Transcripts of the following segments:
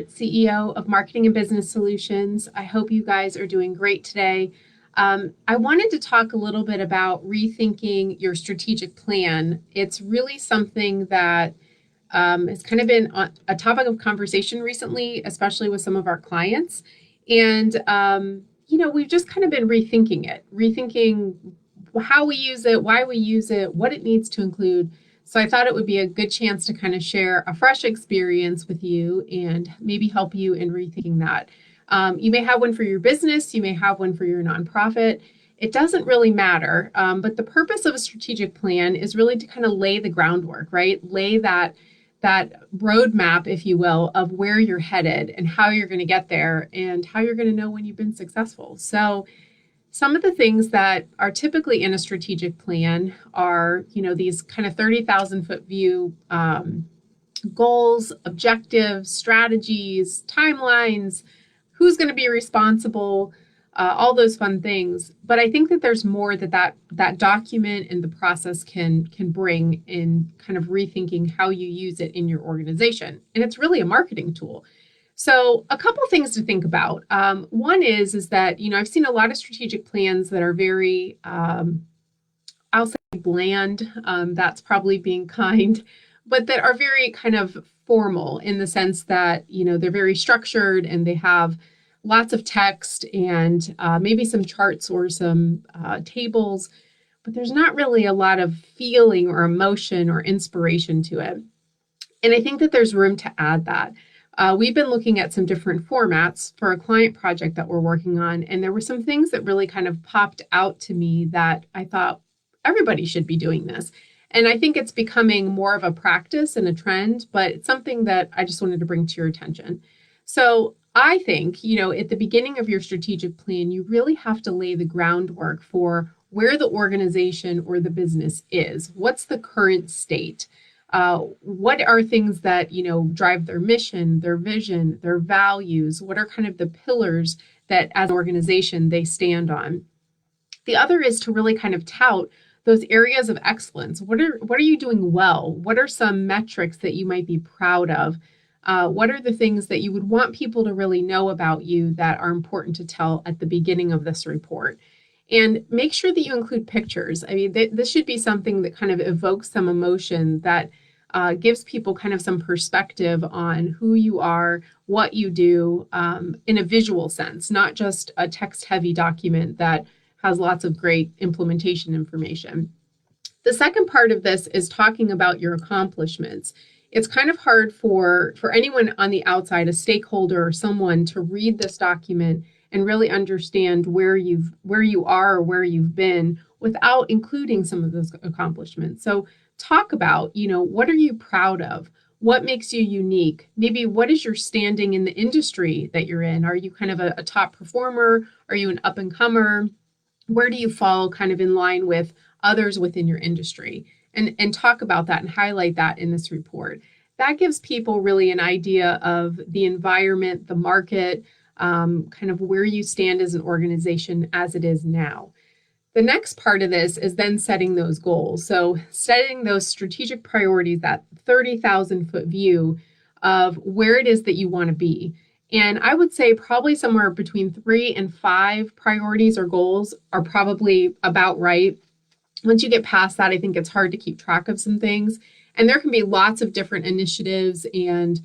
CEO of Marketing and Business Solutions. I hope you guys are doing great today. I wanted to talk a little bit about rethinking your strategic plan. It's really something that has kind of been a topic of conversation recently, especially with some of our clients. And, we've just kind of been rethinking how we use it, why we use it, what it needs to include. So I thought it would be a good chance to kind of share a fresh experience with you and maybe help you in rethinking that. You may have one for your business, you may have one for your nonprofit. It doesn't really matter, but the purpose of a strategic plan is really to kind of lay the groundwork, right? Lay that roadmap, if you will, of where you're headed and how you're going to get there and how you're going to know when you've been successful. So some of the things that are typically in a strategic plan are, these kind of 30,000 foot view goals, objectives, strategies, timelines, who's going to be responsible, all those fun things. But I think that there's more that document and the process can bring in kind of rethinking how you use it in your organization. And it's really a marketing tool. So a couple things to think about. One is that, I've seen a lot of strategic plans that are very, I'll say bland. That's probably being kind, but that are very kind of formal in the sense that, they're very structured and they have lots of text and maybe some charts or some tables, but there's not really a lot of feeling or emotion or inspiration to it. And I think that there's room to add that. We've been looking at some different formats for a client project that we're working on, and there were some things that really kind of popped out to me that I thought everybody should be doing this. And I think it's becoming more of a practice and a trend, but it's something that I just wanted to bring to your attention. So I think, at the beginning of your strategic plan, you really have to lay the groundwork for where the organization or the business is. What's the current state? What are things that, drive their mission, their vision, their values? What are kind of the pillars that as an organization they stand on? The other is to really kind of tout those areas of excellence. What are you doing well? What are some metrics that you might be proud of? What are the things that you would want people to really know about you that are important to tell at the beginning of this report? And make sure that you include pictures. I mean, this should be something that kind of evokes some emotion, that gives people kind of some perspective on who you are, what you do in a visual sense, not just a text-heavy document that has lots of great implementation information. The second part of this is talking about your accomplishments. It's kind of hard for anyone on the outside, a stakeholder or someone, to read this document and really understand where you are or where you've been without including some of those accomplishments. So talk about, what are you proud of? What makes you unique? Maybe what is your standing in the industry that you're in? Are you kind of a top performer? Are you an up and comer? Where do you fall kind of in line with others within your industry? And talk about that and highlight that in this report. That gives people really an idea of the environment, the market, kind of where you stand as an organization as it is now. The next part of this is then setting those goals. So setting those strategic priorities, that 30,000 foot view of where it is that you want to be. And I would say probably somewhere between 3 and 5 priorities or goals are probably about right. Once you get past that, I think it's hard to keep track of some things. And there can be lots of different initiatives and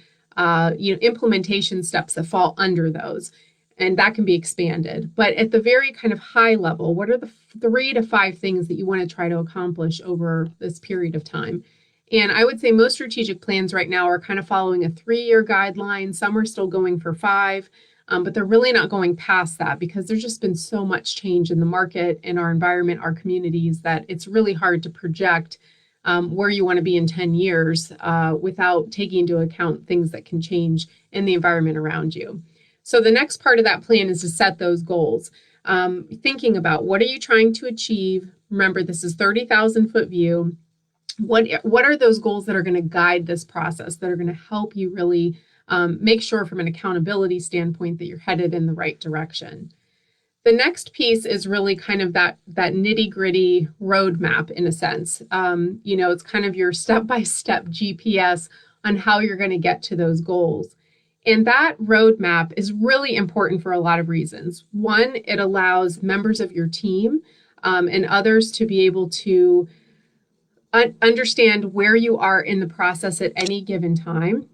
implementation steps that fall under those. And that can be expanded. But at the very kind of high level, what are the 3 to 5 things that you want to try to accomplish over this period of time? And I would say most strategic plans right now are kind of following a 3-year guideline. Some are still going for 5, but they're really not going past that because there's just been so much change in the market, in our environment, our communities, that it's really hard to project where you want to be in 10 years without taking into account things that can change in the environment around you. So the next part of that plan is to set those goals. Thinking about what are you trying to achieve? Remember, this is 30,000 foot view. What are those goals that are going to guide this process, that are going to help you really make sure from an accountability standpoint that you're headed in the right direction? The next piece is really kind of that nitty-gritty roadmap in a sense. It's kind of your step-by-step GPS on how you're going to get to those goals. And that roadmap is really important for a lot of reasons. One, it allows members of your team and others to be able to understand where you are in the process at any given time.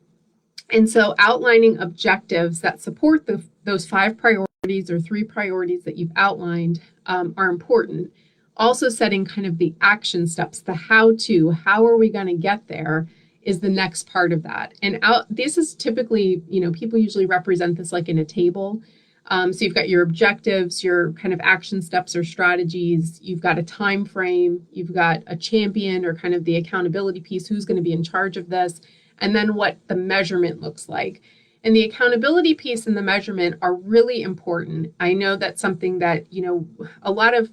And so outlining objectives that support those 5 priorities or 3 priorities that you've outlined are important. Also setting kind of the action steps, the how are we going to get there, is the next part of that. And this is typically, people usually represent this like in a table. So you've got your objectives, your kind of action steps or strategies, you've got a time frame, you've got a champion or kind of the accountability piece, who's going to be in charge of this, and then what the measurement looks like. And the accountability piece and the measurement are really important. I know that's something that, a lot of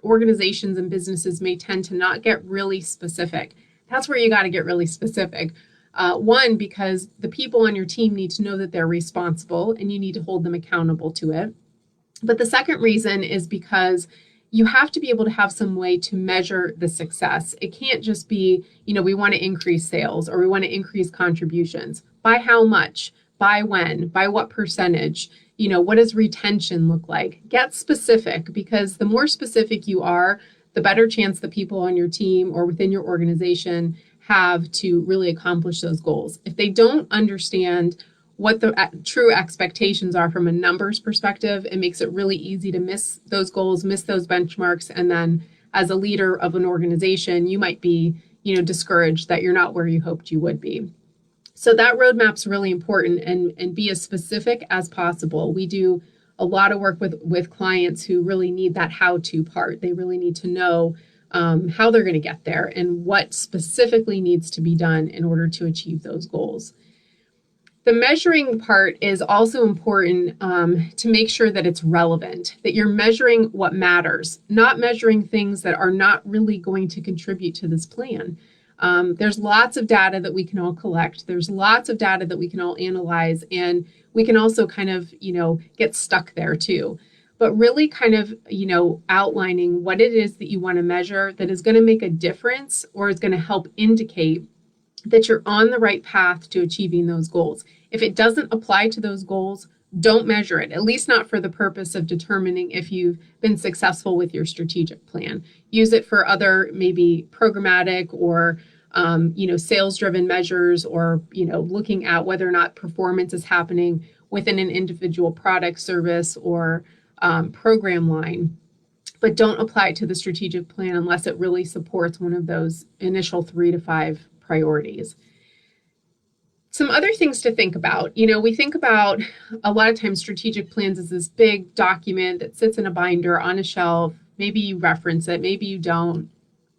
organizations and businesses may tend to not get really specific. That's where you got to get really specific. One, because the people on your team need to know that they're responsible and you need to hold them accountable to it. But the second reason is because you have to be able to have some way to measure the success. It can't just be, we want to increase sales or we want to increase contributions. By how much? By when? By what percentage? What does retention look like? Get specific, because the more specific you are, the better chance the people on your team or within your organization have to really accomplish those goals. If they don't understand what the true expectations are from a numbers perspective, it makes it really easy to miss those goals, miss those benchmarks. And then as a leader of an organization, you might be, discouraged that you're not where you hoped you would be. So that roadmap's really important, and be as specific as possible. We do a lot of work with clients who really need that how-to part. They really need to know how they're going to get there and what specifically needs to be done in order to achieve those goals. The measuring part is also important to make sure that it's relevant, that you're measuring what matters, not measuring things that are not really going to contribute to this plan. There's lots of data that we can all collect. There's lots of data that we can all analyze, and we can also kind of, get stuck there too. But really kind of, outlining what it is that you want to measure that is going to make a difference or is going to help indicate that you're on the right path to achieving those goals. If it doesn't apply to those goals, don't measure it, at least not for the purpose of determining if you've been successful with your strategic plan. Use it for other maybe programmatic or sales-driven measures, or looking at whether or not performance is happening within an individual product, service, or program line. But don't apply it to the strategic plan unless it really supports one of those initial 3 to 5 priorities. Some other things to think about. We think about a lot of times strategic plans as this big document that sits in a binder on a shelf. Maybe you reference it, maybe you don't.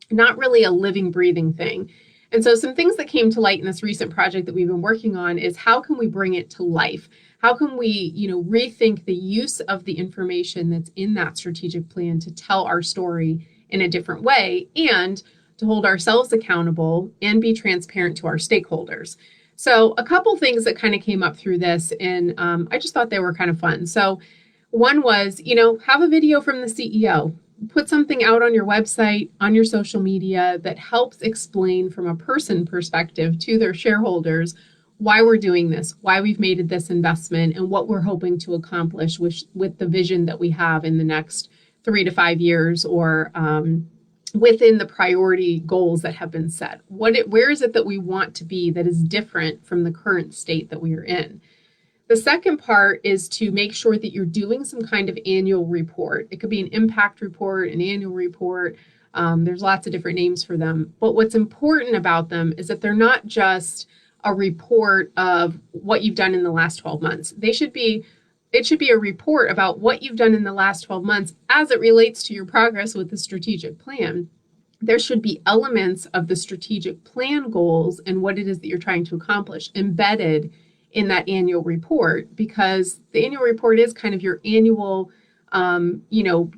Not really a living, breathing thing. And so some things that came to light in this recent project that we've been working on is how can we bring it to life? How can we, rethink the use of the information that's in that strategic plan to tell our story in a different way and to hold ourselves accountable and be transparent to our stakeholders? So a couple things that kind of came up through this, and I just thought they were kind of fun. So one was, have a video from the CEO. Put something out on your website, on your social media that helps explain from a person perspective to their shareholders why we're doing this, why we've made this investment, and what we're hoping to accomplish with the vision that we have in the next 3 to 5 years, or within the priority goals that have been set. Where is it that we want to be that is different from the current state that we are in? The second part is to make sure that you're doing some kind of annual report. It could be an impact report, an annual report. There's lots of different names for them. But what's important about them is that they're not just a report of what you've done in the last 12 months. It should be a report about what you've done in the last 12 months as it relates to your progress with the strategic plan. There should be elements of the strategic plan goals and what it is that you're trying to accomplish embedded in that annual report, because the annual report is kind of your annual,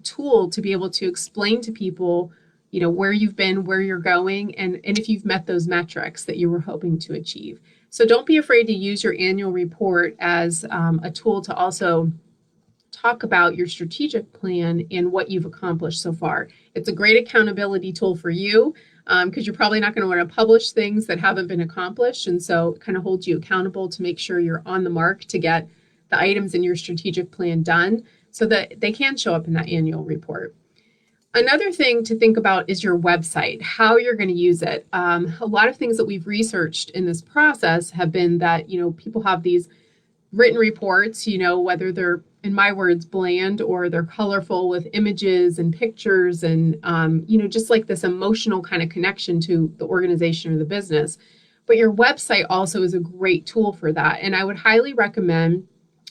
tool to be able to explain to people, where you've been, where you're going, and if you've met those metrics that you were hoping to achieve. So don't be afraid to use your annual report as a tool to also talk about your strategic plan and what you've accomplished so far. It's a great accountability tool for you. because you're probably not going to want to publish things that haven't been accomplished. And so it kind of holds you accountable to make sure you're on the mark to get the items in your strategic plan done so that they can show up in that annual report. Another thing to think about is your website, how you're going to use it. A lot of things that we've researched in this process have been that, people have these written reports, whether they're, in my words, bland or they're colorful with images and pictures and, just like this emotional kind of connection to the organization or the business. But your website also is a great tool for that. And I would highly recommend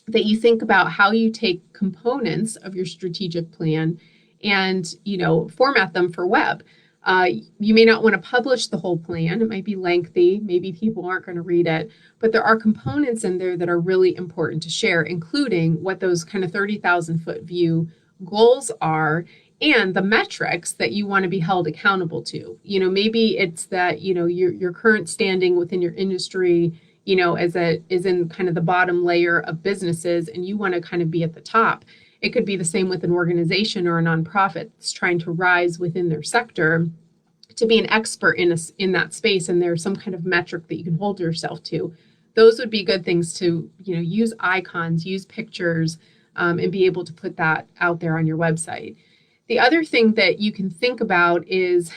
that you think about how you take components of your strategic plan and format them for web. You may not want to publish the whole plan. It might be lengthy. Maybe people aren't going to read it. But there are components in there that are really important to share, including what those kind of 30,000-foot view goals are and the metrics that you want to be held accountable to. Maybe it's that, your current standing within your industry, is in kind of the bottom layer of businesses, and you want to kind of be at the top. It could be the same with an organization or a nonprofit that's trying to rise within their sector to be an expert in that space, and there's some kind of metric that you can hold yourself to. Those would be good things to use icons, use pictures, and be able to put that out there on your website. The other thing that you can think about is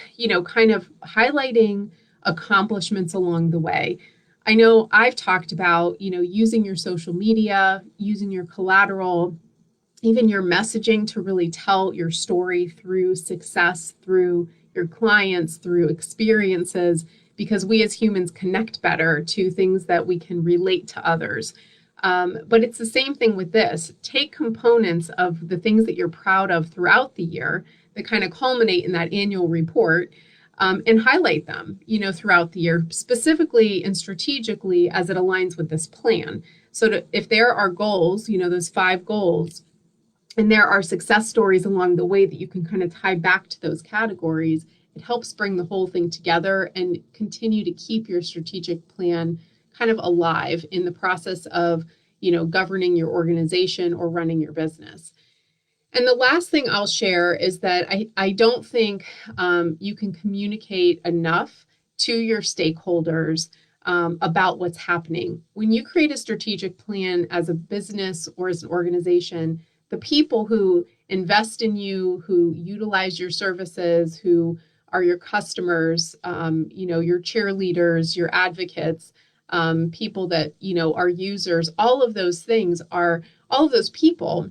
kind of highlighting accomplishments along the way. I know I've talked about using your social media, using your collateral, even your messaging to really tell your story through success, through your clients, through experiences, because we as humans connect better to things that we can relate to others. But it's the same thing with this. Take components of the things that you're proud of throughout the year that kind of culminate in that annual report, and highlight them, throughout the year, specifically and strategically as it aligns with this plan. So if there are goals, those 5 goals, and there are success stories along the way that you can kind of tie back to those categories, it helps bring the whole thing together and continue to keep your strategic plan kind of alive in the process of, governing your organization or running your business. And the last thing I'll share is that I don't think you can communicate enough to your stakeholders about what's happening. When you create a strategic plan as a business or as an organization, the people who invest in you, who utilize your services, who are your customers, your cheerleaders, your advocates, people that, are users, all of those people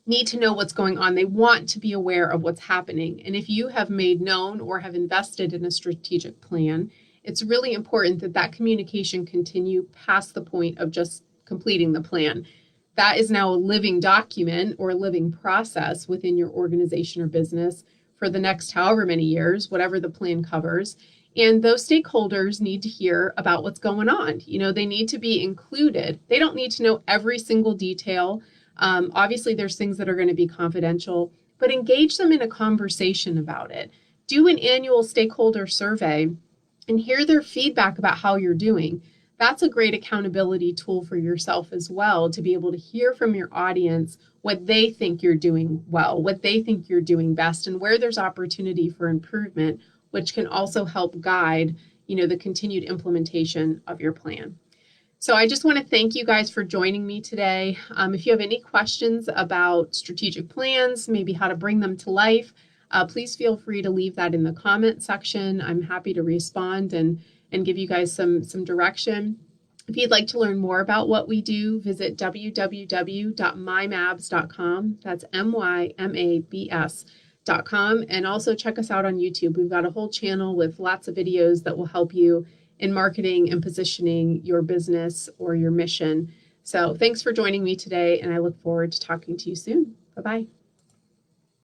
need to know what's going on. They want to be aware of what's happening. And if you have made known or have invested in a strategic plan, it's really important that that communication continue past the point of just completing the plan. That is now a living document or a living process within your organization or business for the next however many years, whatever the plan covers. And those stakeholders need to hear about what's going on. They need to be included. They don't need to know every single detail. Obviously, there's things that are going to be confidential, but engage them in a conversation about it. Do an annual stakeholder survey and hear their feedback about how you're doing. That's a great accountability tool for yourself as well, to be able to hear from your audience what they think you're doing well, what they think you're doing best, and where there's opportunity for improvement, which can also help guide, the continued implementation of your plan. So I just want to thank you guys for joining me today. If you have any questions about strategic plans, maybe how to bring them to life, please feel free to leave that in the comment section. I'm happy to respond and give you guys some direction. If you'd like to learn more about what we do, visit www.mymabs.com. That's MYMABS.com. And also check us out on YouTube. We've got a whole channel with lots of videos that will help you in marketing and positioning your business or your mission. So thanks for joining me today, and I look forward to talking to you soon. Bye-bye.